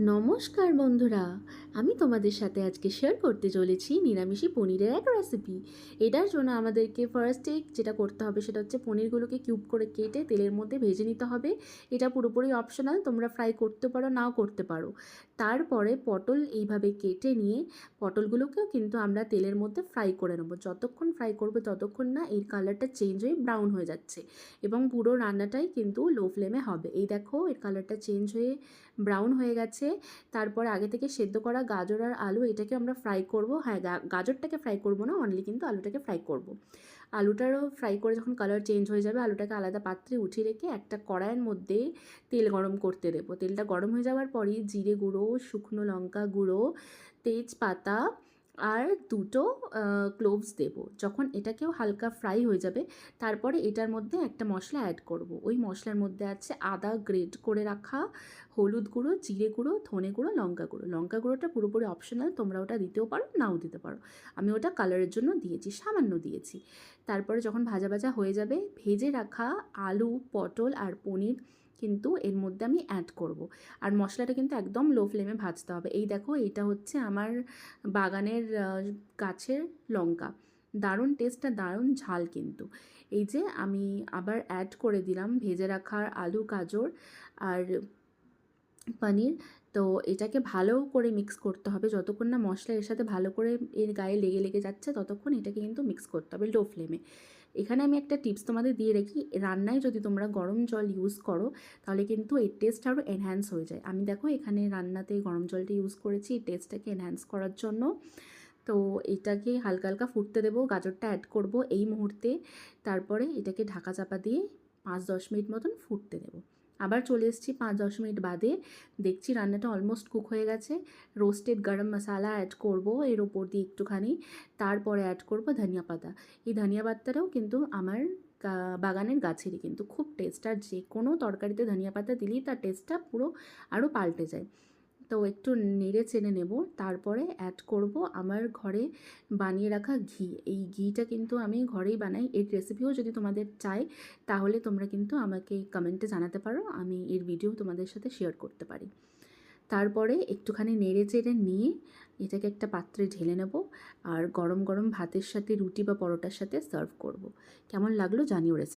নমস্কার বন্ধুরা, আমি তোমাদের সাথে আজকে শেয়ার করতে চলেছি নিরামিষি পনিরের এক রেসিপি। এটার জন্য আমাদেরকে ফার্স্টে যেটা করতে হবে সেটা হচ্ছে পনিরগুলোকে কিউব করে কেটে তেলের মধ্যে ভেজে নিতে হবে। এটা পুরোপুরি অপশনাল, তোমরা ফ্রাই করতে পারো নাও করতে পারো। তারপরে পটল এইভাবে কেটে নিয়ে পটলগুলোকেও কিন্তু আমরা তেলের মধ্যে ফ্রাই করে নেবো। যতক্ষণ ফ্রাই করবে ততক্ষণ না এর কালারটা চেঞ্জ হয়ে ব্রাউন হয়ে যাচ্ছে, এবং পুরো রান্নাটাই কিন্তু লো ফ্লেমে হবে। এই দেখো এর কালারটা চেঞ্জ হয়ে ব্রাউন হয়ে গেছে। তারপরে আগে থেকে সেদ্ধ করা গাজর আর আলু এটাকে আমরা ফ্রাই করব। হ্যাঁ, গাজরটাকে ফ্রাই করব না, অনলি কিন্তু আলুটাকে ফ্রাই করব। আলুটারও ফ্রাই করে যখন কালার চেঞ্জ হয়ে যাবে আলুটাকে আলাদা পাত্রে উঠিয়ে রেখে একটা কড়াইয়ের মধ্যে তেল গরম করতে দেবো। তেলটা গরম হয়ে যাওয়ার পরই জিরে গুঁড়ো, শুকনো লঙ্কা গুঁড়ো, তেজপাতা আর দুটো ক্লোভস দেব। যখন এটাকেও হালকা ফ্রাই হয়ে যাবে তারপরে এটার মধ্যে একটা মশলা অ্যাড করব। ওই মশলার মধ্যে আছে আদা গ্রেট করে রাখা, হলুদ গুঁড়ো, জিরে গুঁড়ো, ধনে গুঁড়ো, লঙ্কা গুঁড়ো। লঙ্কা গুঁড়োটা পুরোপুরি অপশনাল, তোমরা ওটা দিতেও পারো নাও দিতে পারো। আমি ওটা কালারের জন্য দিয়েছি, সামান্য দিয়েছি। তারপরে যখন ভাজা ভাজা হয়ে যাবে ভেজে রাখা আলু, পটল আর পনির কিন্তু এর মধ্যে আমি অ্যাড করব। আর মশলাটা কিন্তু একদম লো ফ্লেমে ভাজতে হবে। এই দেখো এটা হচ্ছে আমার বাগানের গাছের লঙ্কা, দারুণ টেস্ট আর দারুণ ঝাল কিন্তু। এই যে আমি আবার অ্যাড করে দিলাম ভেজে রাখার আলু, গাজর আর পনির। তো এটাকে ভালো করে মিক্স করতে হবে, যতক্ষণ না মশলা এর সাথে ভালো করে এর গায়ে লেগে লেগে যাচ্ছে ততক্ষণ এটাকে কিন্তু মিক্স করতে হবে লো ফ্লেমে। এখানে আমি একটা টিপস তোমাদের দিয়ে রাখি, রান্নায় যদি তোমরা গরম জল ইউজ করো তাহলে কিন্তু এর টেস্ট আরও এনহ্যান্স হয়ে যায়। আমি দেখো এখানে রান্নাতে গরম জলটা ইউজ করেছি এই টেস্টটাকে এনহ্যান্স করার জন্য। তো এটাকে হালকা হালকা ফুটতে দেবো, গাজরটা অ্যাড করব এই মুহূর্তে। তারপরে এটাকে ঢাকা চাপা দিয়ে 5-10 মিনিট মতন ফুটতে দেবো। আবার চলে এসেছি 5-10 মিনিট বাদে, দেখছি রান্নাটা অলমোস্ট কুক হয়ে গেছে। রোস্টেড গরম মশলা অ্যাড করব এর ওপর দিয়ে একটুখানি। তারপরে অ্যাড করব ধনিয়া পাতা। এই ধনিয়া পাতাটাও কিন্তু আমার বাগানের গাছেরই, কিন্তু খুব টেস্ট। আর যে কোনো তরকারিতে ধনিয়া পাতা দিলেই তার টেস্টটা পুরো আরও পাল্টে যায়। তো একটু নেড়ে চেড়ে নেব। তারপরে অ্যাড করব আমার ঘরে বানিয়ে রাখা ঘি। এই ঘিটা কিন্তু আমি ঘরেই বানাই। এর রেসিপিও যদি তোমাদের চাই তাহলে তোমরা কিন্তু আমাকে কমেন্টে জানাতে পারো, আমি এর ভিডিও তোমাদের সাথে শেয়ার করতে পারি। তারপরে একটুখানি নেড়ে চেড়ে নিয়ে এটাকে একটা পাত্রে ঢেলে নেব, আর গরম গরম ভাতের সাথে রুটি বা পরোটার সাথে সার্ভ করব। কেমন লাগলো জানিও রেসিপি।